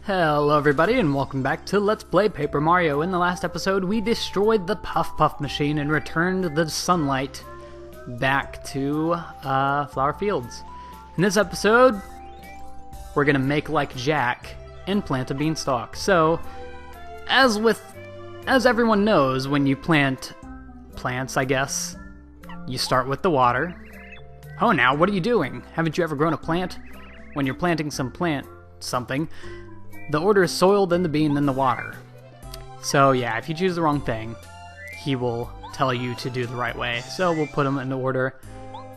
Hello everybody and welcome back to Let's Play Paper Mario. In the last episode we destroyed the Puff machine and returned the sunlight back to Flower Fields. In this episode we're gonna make like Jack and plant a beanstalk. So as everyone knows, when you plant plants, I guess, you start with the water. Oh, now what are you doing? Haven't you ever grown a plant? When you're planting something, the order is soil, then the bean, then the water. So yeah, if you choose the wrong thing, he will tell you to do the right way. So we'll put them in order: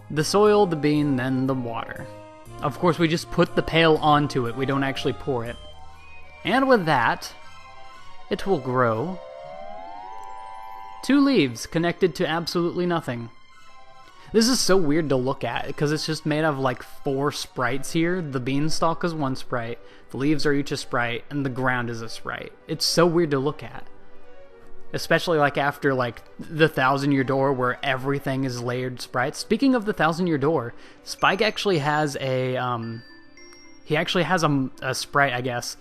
the soil, the bean, then the water. Of course, we just put the pail onto it. We don't actually pour it. And with that, it will grow 2 leaves connected to absolutely nothing. This is so weird to look at because it's just made of like 4 sprites here. The beanstalk is 1 sprite, the leaves are each a sprite, and the ground is a sprite. It's so weird to look at. Especially like after like the 1000-year door where everything is layered sprites. Speaking of the 1000-year door, Spike actually has a a sprite, I guess,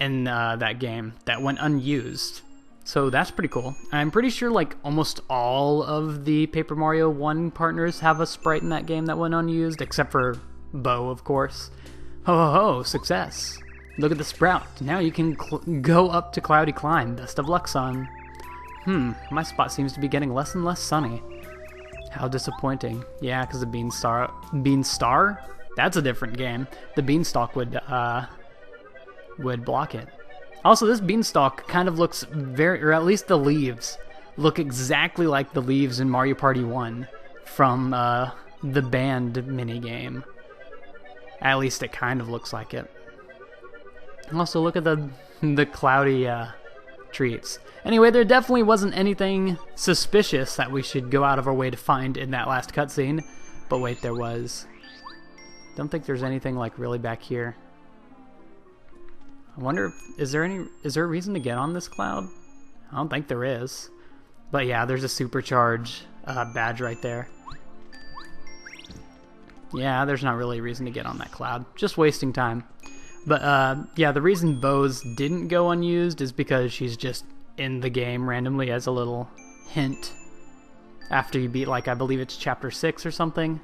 in that game that went unused. So that's pretty cool. I'm pretty sure like almost all of the Paper Mario 1 partners have a sprite in that game that went unused, except for Bo, of course. Ho ho ho, success. Look at the sprout. Now you can go up to Cloudy Climb. Best of luck, son. My spot seems to be getting less and less sunny. How disappointing. Yeah, because the Beanstar? That's a different game. The beanstalk would block it. Also, this beanstalk kind of looks or at least the leaves, look exactly like the leaves in Mario Party 1 from the band minigame. At least it kind of looks like it. Also, look at the cloudy treats. Anyway, there definitely wasn't anything suspicious that we should go out of our way to find in that last cutscene. But wait, there was. Don't think there's anything like really back here. I wonder, is there a reason to get on this cloud? I don't think there is. But yeah, there's a supercharge badge right there. Yeah, there's not really a reason to get on that cloud. Just wasting time. But yeah, the reason Bo's didn't go unused is because she's just in the game randomly as a little hint. After you beat, like, I believe it's chapter 6 or something.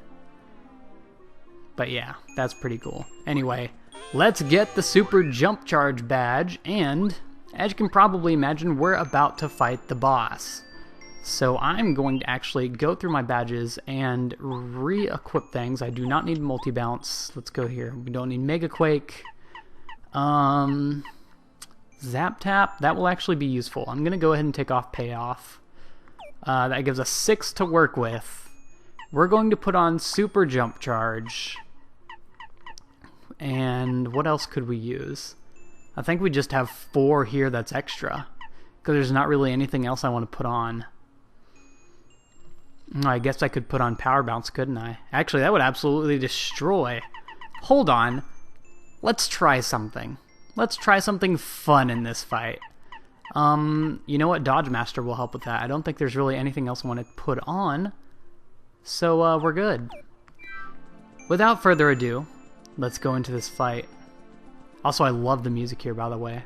But yeah, that's pretty cool. Anyway, let's get the Super Jump Charge badge, and as you can probably imagine, we're about to fight the boss. So I'm going to actually go through my badges and re-equip things. I do not need multi-bounce. Let's go here. We don't need Mega Quake. Zap Tap, that will actually be useful. I'm going to go ahead and take off Payoff. That gives us 6 to work with. We're going to put on Super Jump Charge. And what else could we use? I think we just have 4 here that's extra, because there's not really anything else I want to put on. I guess I could put on Power Bounce, couldn't I? Actually, that would absolutely destroy. Hold on. Let's try something. Let's try something fun in this fight. You know what? Dodge Master will help with that. I don't think there's really anything else I want to put on. So, we're good. Without further ado, let's go into this fight. Also, I love the music here, by the way.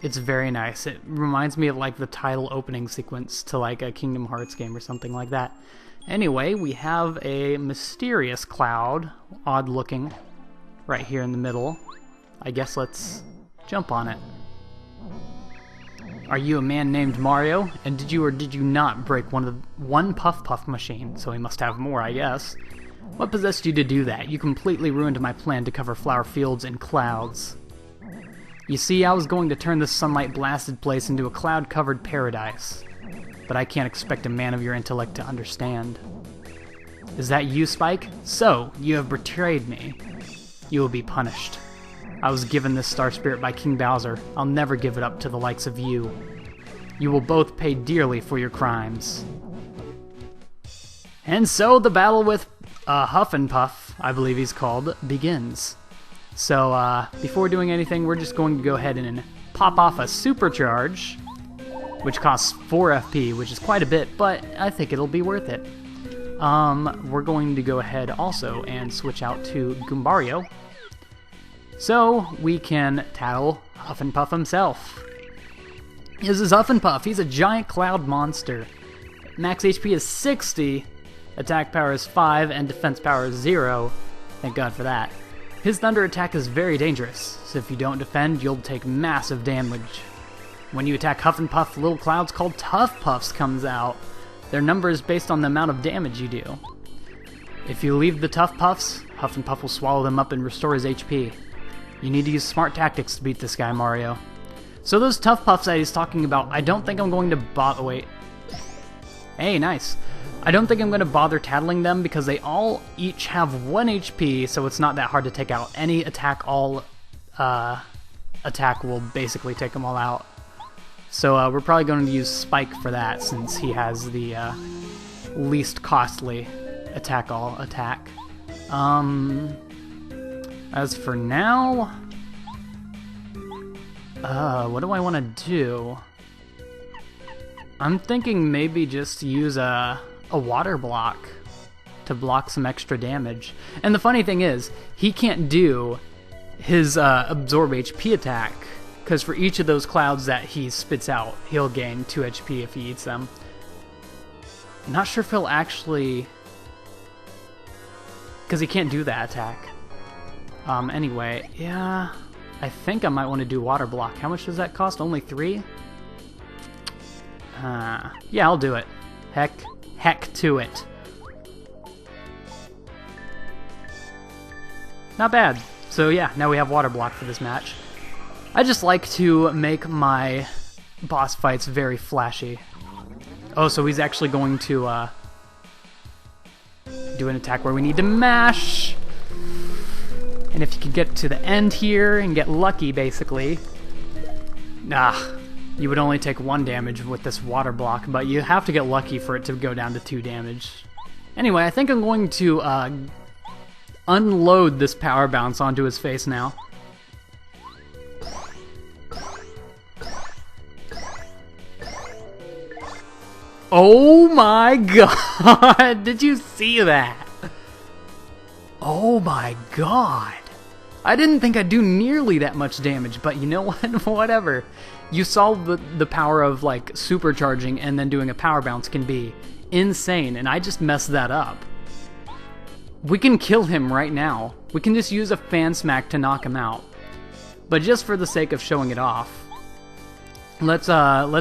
It's very nice. It reminds me of like the title opening sequence to like a Kingdom Hearts game or something like that. Anyway, we have a mysterious cloud, odd looking, right here in the middle. I guess let's jump on it. Are you a man named Mario? And did you or did you not break one Puff machine? So we must have more, I guess. What possessed you to do that? You completely ruined my plan to cover Flower Fields in clouds. You see, I was going to turn this sunlight-blasted place into a cloud-covered paradise. But I can't expect a man of your intellect to understand. Is that you, Spike? So, you have betrayed me. You will be punished. I was given this Star Spirit by King Bowser. I'll never give it up to the likes of you. You will both pay dearly for your crimes. And so the battle with Huff and Puff, I believe he's called, begins. So before doing anything, we're just going to go ahead and pop off a supercharge. which costs 4 FP, which is quite a bit, but I think it'll be worth it. We're going to go ahead also and switch out to Goombario, so we can tattle Huff and Puff himself. This is Huff and Puff. He's a giant cloud monster. Max HP is 60, attack power is 5, and defense power is 0. Thank God for that. His thunder attack is very dangerous, so if you don't defend, you'll take massive damage. When you attack Huff and Puff, little clouds called Tough Puffs comes out. Their number is based on the amount of damage you do. If you leave the Tough Puffs, Huff and Puff will swallow them up and restore his HP. You need to use smart tactics to beat this guy, Mario. So those Tough Puffs that he's talking about, I don't think I'm going to bother... Wait. Hey, nice. I don't think I'm going to bother tattling them because they all each have 1 HP, so it's not that hard to take out. Any attack attack will basically take them all out. So we're probably going to use Spike for that since he has the least costly attack all attack. As for now, what do I want to do? I'm thinking maybe just use a water block to block some extra damage. And the funny thing is, he can't do his absorb HP attack, because for each of those clouds that he spits out, he'll gain 2 HP if he eats them. I'm not sure if he'll actually... because he can't do that attack. Anyway, yeah, I think I might want to do water block. How much does that cost? Only 3? Yeah, I'll do it. Heck to it. Not bad. So yeah, now we have water block for this match. I just like to make my boss fights very flashy. Oh, so he's actually going to do an attack where we need to mash. And if you can get to the end here and get lucky, basically... you would only take 1 damage with this water block, but you have to get lucky for it to go down to 2 damage. Anyway, I think I'm going to unload this power bounce onto his face now. Oh my god! Did you see that? Oh my god! I didn't think I'd do nearly that much damage, but you know what? Whatever. You saw the power of, like, supercharging and then doing a power bounce can be insane, and I just messed that up. We can kill him right now. We can just use a fan smack to knock him out. But just for the sake of showing it off, let's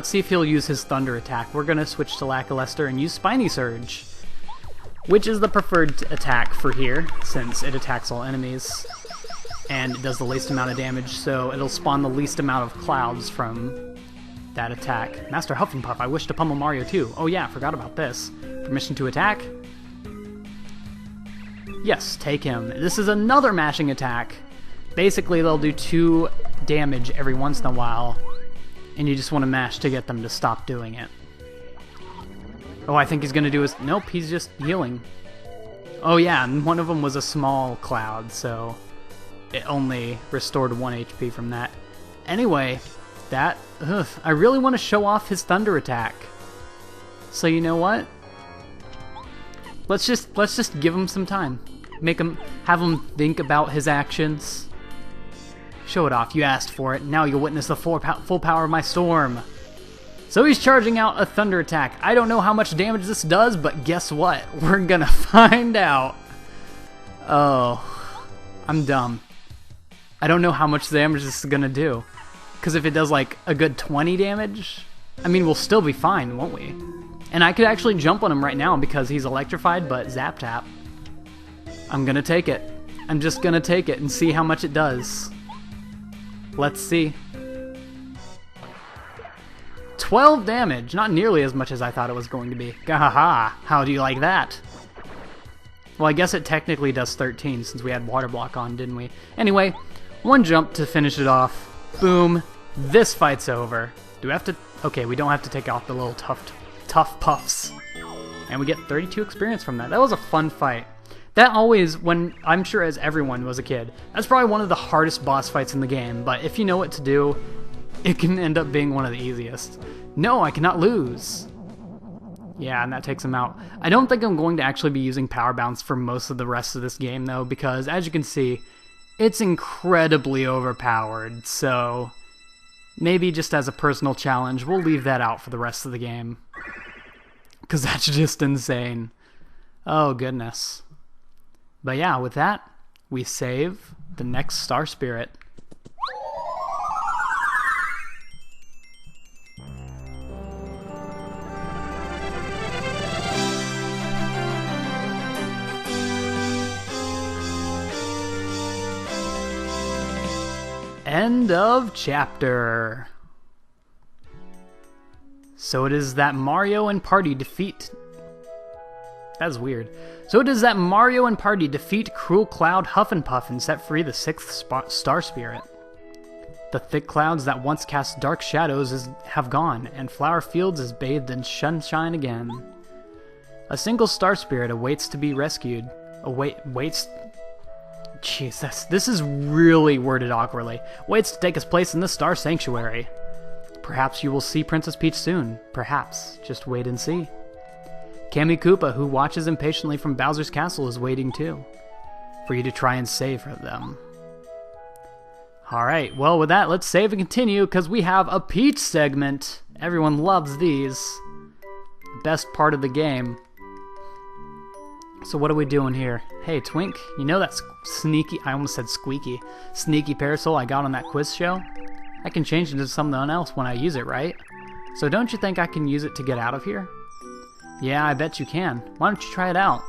see if he'll use his thunder attack. We're gonna switch to Lackluster and use Spiny Surge, which is the preferred attack for here, since it attacks all enemies. And it does the least amount of damage, so it'll spawn the least amount of clouds from that attack. Master Huff and Puff, I wish to pummel Mario too. Oh yeah, forgot about this. Permission to attack? Yes, take him. This is another mashing attack. Basically, they'll do 2 damage every once in a while, and you just want to mash to get them to stop doing it. Oh, I think he's going to do his... Nope, he's just healing. Oh yeah, and one of them was a small cloud, so... it only restored 1 HP from that. Anyway, that... I really want to show off his thunder attack. So you know what? Let's just give him some time. Have him think about his actions. Show it off. You asked for it. Now you'll witness the full power of my storm. So he's charging out a thunder attack. I don't know how much damage this does, but guess what? We're gonna find out. Oh, I'm dumb. I don't know how much damage this is gonna do. Because if it does like a good 20 damage, I mean, we'll still be fine, won't we? And I could actually jump on him right now because he's electrified, but Zap Tap. I'm gonna take it. I'm just gonna take it and see how much it does. Let's see. 12 damage, not nearly as much as I thought it was going to be. Gahaha, how do you like that? Well, I guess it technically does 13 since we had Water Block on, didn't we? Anyway, 1 jump to finish it off. Boom. This fight's over. Do we have to... Okay, we don't have to take out the little tough puffs. And we get 32 experience from that. That was a fun fight. That always, when I'm sure as everyone was a kid, that's probably one of the hardest boss fights in the game, but if you know what to do, it can end up being one of the easiest. No, I cannot lose. Yeah, and that takes him out. I don't think I'm going to actually be using Power Bounce for most of the rest of this game, though, because, as you can see, it's incredibly overpowered, so maybe just as a personal challenge, we'll leave that out for the rest of the game. Because that's just insane. Oh, goodness. But yeah, with that, we save the next Star Spirit. End of chapter. So it is that Mario and party defeat... That's weird. So it is that Mario and party defeat Cruel Cloud, Huff and Puff, and set free the 6th Star Spirit. The thick clouds that once cast dark shadows have gone, and Flower Fields is bathed in sunshine again. A single Star Spirit awaits to be rescued. Jesus, this is really worded awkwardly. Waits to take his place in the Star Sanctuary. Perhaps you will see Princess Peach soon. Perhaps. Just wait and see. Kammy Koopa, who watches impatiently from Bowser's castle, is waiting too, for you to try and save them. Alright, well with that, let's save and continue, because we have a Peach segment. Everyone loves these. The best part of the game. So what are we doing here? Hey, Twink, you know that sneaky, I almost said squeaky, sneaky parasol I got on that quiz show? I can change it into something else when I use it, right? So don't you think I can use it to get out of here? Yeah, I bet you can. Why don't you try it out?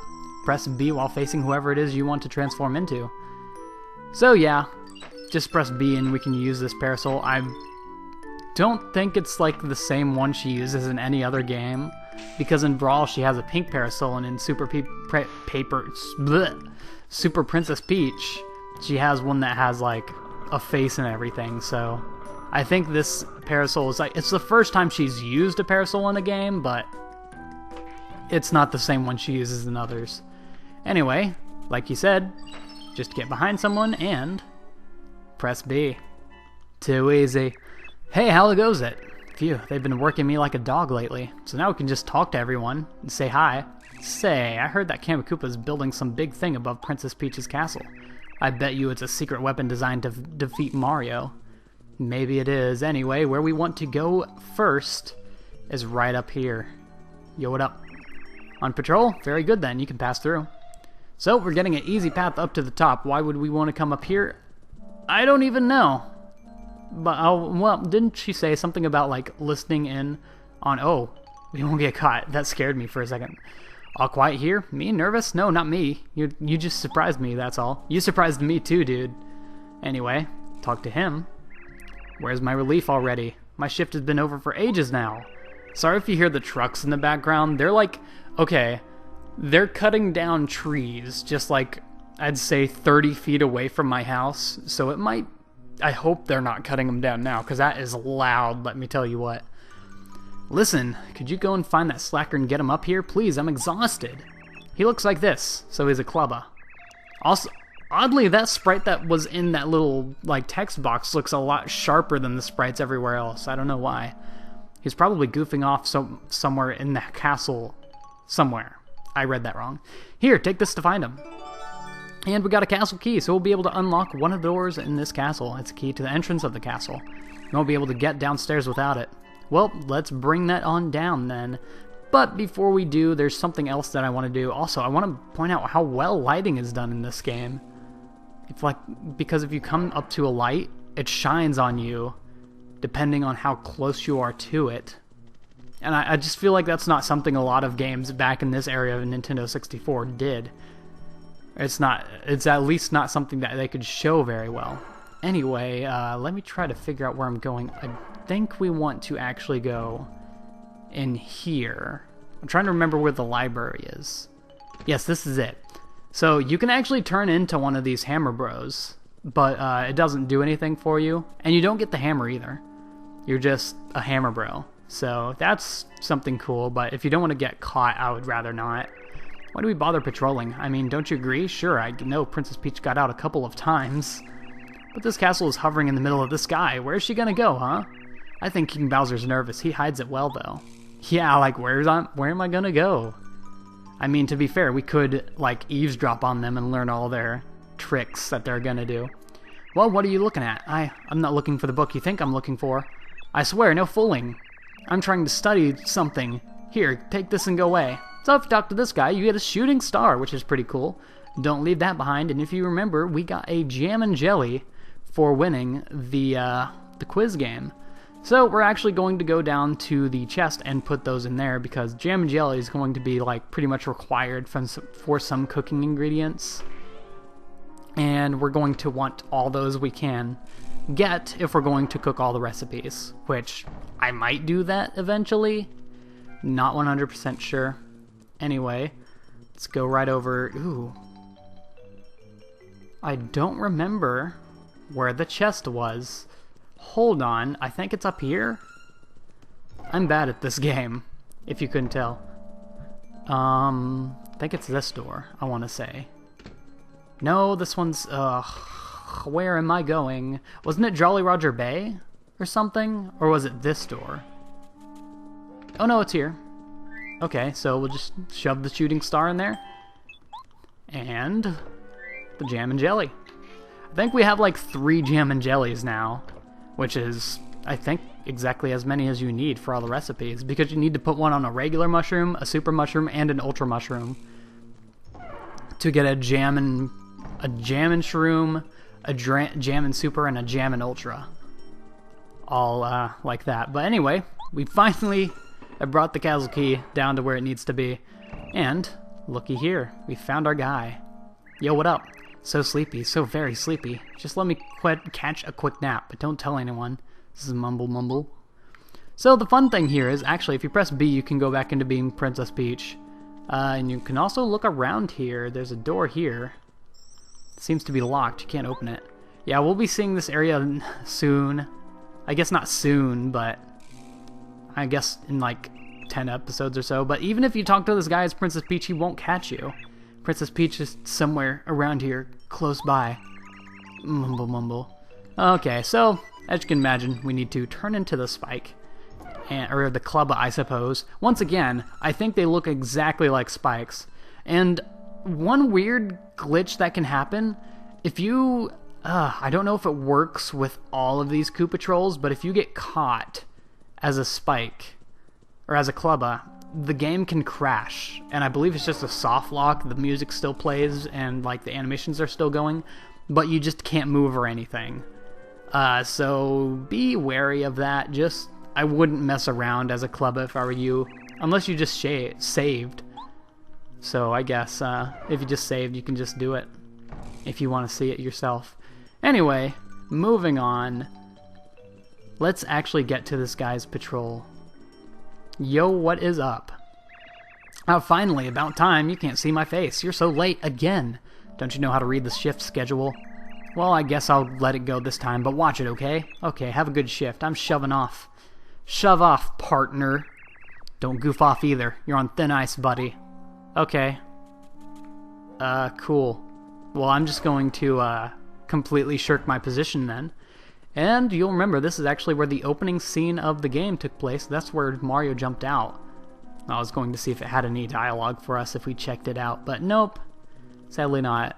Press B while facing whoever it is you want to transform into. So yeah, just press B and we can use this parasol. I don't think it's like the same one she uses in any other game, because in Brawl she has a pink parasol, and in Super Princess Peach she has one that has like a face and everything. So I think this parasol is like, it's the first time she's used a parasol in a game, but it's not the same one she uses in others. Anyway, like you said, just get behind someone and press B. Too easy. Hey, how goes it? Phew, they've been working me like a dog lately, so now we can just talk to everyone and say hi. Say, I heard that Kammy Koopa is building some big thing above Princess Peach's castle. I bet you it's a secret weapon designed to defeat Mario. Maybe it is. Anyway, where we want to go first is right up here. Yo, what up? On patrol? Very good then, you can pass through. So, we're getting an easy path up to the top. Why would we want to come up here? I don't even know. But, well, didn't she say something about, like, listening in on... Oh, we won't get caught. That scared me for a second. All quiet here? Me? Nervous? No, not me. You just surprised me, that's all. You surprised me too, dude. Anyway, talk to him. Where's my relief already? My shift has been over for ages now. Sorry if you hear the trucks in the background. They're like... Okay, they're cutting down trees, just like, I'd say 30 feet away from my house, so it might... I hope they're not cutting them down now, because that is loud, let me tell you what. Listen, could you go and find that slacker and get him up here? Please, I'm exhausted. He looks like this, so he's a clubber. Also, oddly, that sprite that was in that little, like, text box looks a lot sharper than the sprites everywhere else. I don't know why. He's probably goofing off somewhere in the castle somewhere. I read that wrong. Here, take this to find him. And we got a castle key, so we'll be able to unlock one of the doors in this castle. It's a key to the entrance of the castle. You won't be able to get downstairs without it. Well, let's bring that on down then. But before we do, there's something else that I want to do. Also, I want to point out how well lighting is done in this game. Because if you come up to a light, it shines on you, depending on how close you are to it. And I just feel like that's not something a lot of games back in this area of Nintendo 64 did. It's at least not something that they could show very well. Anyway, let me try to figure out where I'm going. I think we want to actually go in here. I'm trying to remember where the library is. Yes, this is it. So you can actually turn into one of these hammer bros, but it doesn't do anything for you. And you don't get the hammer either. You're just a hammer bro. So that's something cool, but if you don't want to get caught, I would rather not. Why do we bother patrolling? I mean, don't you agree? Sure, I know Princess Peach got out a couple of times. But this castle is hovering in the middle of the sky. Where's she gonna go, huh? I think King Bowser's nervous. He hides it well, though. Yeah, like, where am I gonna go? I mean, to be fair, we could, like, eavesdrop on them and learn all their tricks that they're gonna do. Well, what are you looking at? I'm not looking for the book you think I'm looking for. I swear, no fooling. I'm trying to study something. Here, take this and go away. So if you talk to this guy, you get a shooting star, which is pretty cool. Don't leave that behind, and if you remember, we got a jam and jelly for winning the quiz game. So we're actually going to go down to the chest and put those in there because jam and jelly is going to be like pretty much required for some cooking ingredients. And we're going to want all those we can get if we're going to cook all the recipes, which I might do that eventually. Not 100% sure. Anyway, let's go right over. Ooh. I don't remember where the chest was. Hold on, I think it's up here? I'm bad at this game, if you couldn't tell. I think it's this door, I want to say. No, this one's, where am I going? Wasn't it Jolly Roger Bay or something? Or was it this door? Oh no, it's here. Okay, so we'll just shove the shooting star in there. And the jam and jelly. I think we have like 3 jam and jellies now, which is, I think, exactly as many as you need for all the recipes, because you need to put one on a regular mushroom, a super mushroom, and an ultra mushroom to get a jam and shroom, a jam and super, and a jam and ultra. All like that. But anyway, we finally brought the castle key down to where it needs to be. And looky here, we found our guy. Yo, what up? So sleepy, so very sleepy. Just let me catch a quick nap, but don't tell anyone. This is mumble mumble. So the fun thing here is, actually, if you press B, you can go back into being Princess Peach. And you can also look around here. There's a door here. It seems to be locked. You can't open it. Yeah, we'll be seeing this area soon. I guess not soon, but I guess in like 10 episodes or so. But even if you talk to this guy as Princess Peach, he won't catch you. Princess Peach is somewhere around here, close by. Mumble mumble. Okay, so, as you can imagine, we need to turn into the spike. Or the club, I suppose. Once again, I think they look exactly like spikes. And one weird glitch that can happen, if you... I don't know if it works with all of these Koopa Trolls, but if you get caught as a spike, or as a clubba, the game can crash, and I believe it's just a soft lock. The music still plays, and like the animations are still going, but you just can't move or anything. So be wary of that. Just, I wouldn't mess around as a clubba if I were you, unless you just saved. So I guess if you just saved, you can just do it if you want to see it yourself. Anyway, moving on. Let's actually get to this guy's patrol. Yo, what is up? Oh, finally, about time. You can't see my face. You're so late again. Don't you know how to read the shift schedule? Well, I guess I'll let it go this time, but watch it, okay? Okay, have a good shift. I'm shoving off. Shove off, partner. Don't goof off either. You're on thin ice, buddy. Okay. Cool. Well, I'm just going to, completely shirk my position then. And you'll remember, this is actually where the opening scene of the game took place. That's where Mario jumped out. I was going to see if it had any dialogue for us if we checked it out, but nope. Sadly not.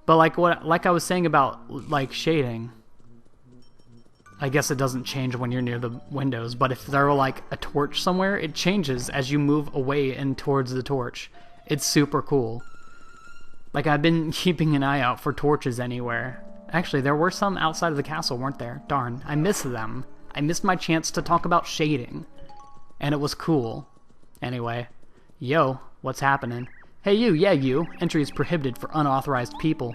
But like I was saying about like shading, I guess it doesn't change when you're near the windows, but if there were like a torch somewhere, it changes as you move away and towards the torch. It's super cool. Like, I've been keeping an eye out for torches anywhere. Actually, there were some outside of the castle, weren't there? Darn, I missed them. I missed my chance to talk about shading. And it was cool. Anyway. Yo, what's happening? Hey you, yeah you. Entry is prohibited for unauthorized people.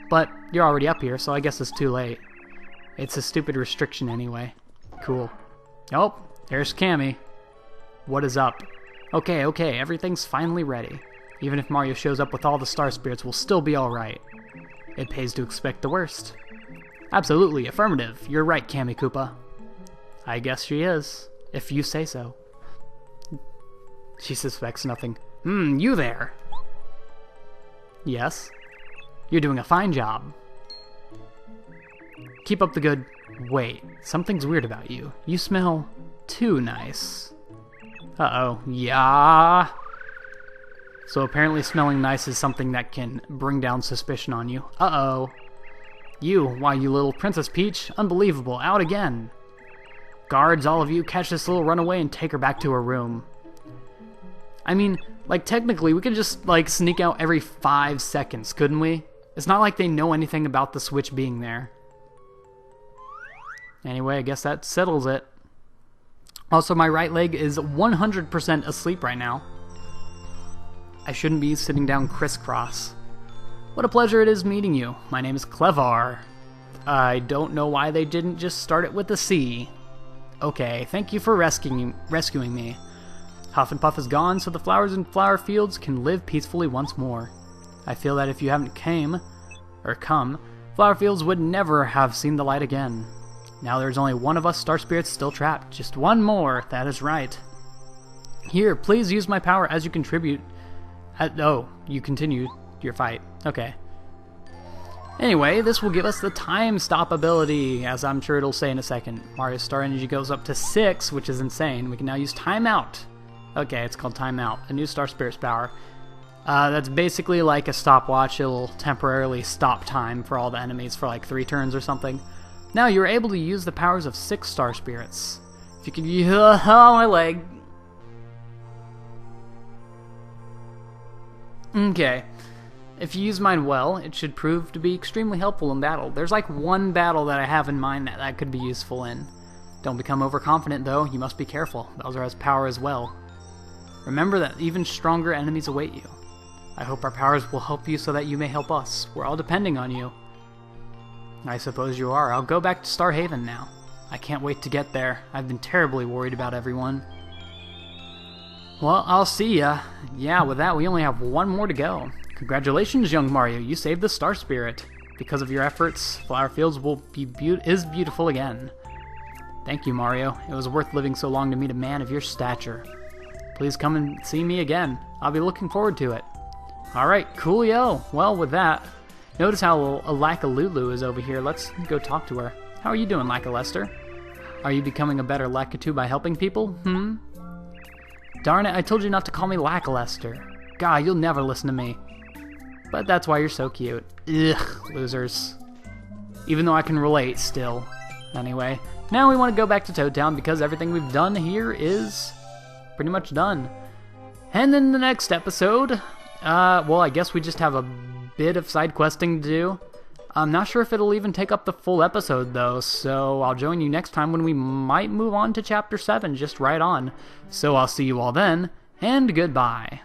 But you're already up here, so I guess it's too late. It's a stupid restriction anyway. Cool. Oh, there's Cammy. What is up? Okay, everything's finally ready. Even if Mario shows up with all the Star Spirits, we'll still be alright. It pays to expect the worst. Absolutely, affirmative. You're right, Cammy Koopa. I guess she is, if you say so. She suspects nothing. You there. Yes? You're doing a fine job. Keep up the good Wait, something's weird about you. You smell too nice. Uh-oh. Yeah. So apparently smelling nice is something that can bring down suspicion on you. Uh-oh. Why, you little Princess Peach. Unbelievable. Out again. Guards, all of you, catch this little runaway and take her back to her room. I mean, like, technically, we could just, like, sneak out every 5 seconds, couldn't we? It's not like they know anything about the switch being there. Anyway, I guess that settles it. Also, my right leg is 100% asleep right now. I shouldn't be sitting down crisscross. What a pleasure it is meeting you. My name is Clevar. I don't know why they didn't just start it with a C. Okay, thank you for rescuing me. Huff and Puff is gone, so the flowers and flower fields can live peacefully once more. I feel that if you haven't come, flower fields would never have seen the light again. Now there's only one of us star spirits still trapped. Just one more, that is right. Here, please use my power as you contribute. You continue your fight. Okay. Anyway, this will give us the time stop ability, as I'm sure it'll say in a second. Mario's star energy goes up to 6, which is insane. We can now use timeout. Okay, it's called timeout. A new star spirit's power. That's basically like a stopwatch. It'll temporarily stop time for all the enemies for like 3 turns or something. Now you're able to use the powers of 6 star spirits. If you can use my leg. Okay. If you use mine well, it should prove to be extremely helpful in battle. There's like one battle that I have in mind that could be useful in. Don't become overconfident though, you must be careful. Bowser has power as well. Remember that even stronger enemies await you. I hope our powers will help you so that you may help us. We're all depending on you. I suppose you are. I'll go back to Star Haven now. I can't wait to get there. I've been terribly worried about everyone. Well, I'll see ya. Yeah, with that, we only have one more to go. Congratulations, young Mario. You saved the Star Spirit. Because of your efforts, Flower Fields is beautiful again. Thank you, Mario. It was worth living so long to meet a man of your stature. Please come and see me again. I'll be looking forward to it. Alright, coolio. Well, with that, notice how Lakalulu is over here. Let's go talk to her. How are you doing, Lakalester? Are you becoming a better Lakitu by helping people? Darn it, I told you not to call me Lakalester. God, you'll never listen to me. But that's why you're so cute. Ugh, losers. Even though I can relate still. Anyway, now we want to go back to Toad Town because everything we've done here is pretty much done. And in the next episode, well, I guess we just have a bit of side questing to do. I'm not sure if it'll even take up the full episode though, so I'll join you next time when we might move on to Chapter 7 just right on. So I'll see you all then, and goodbye.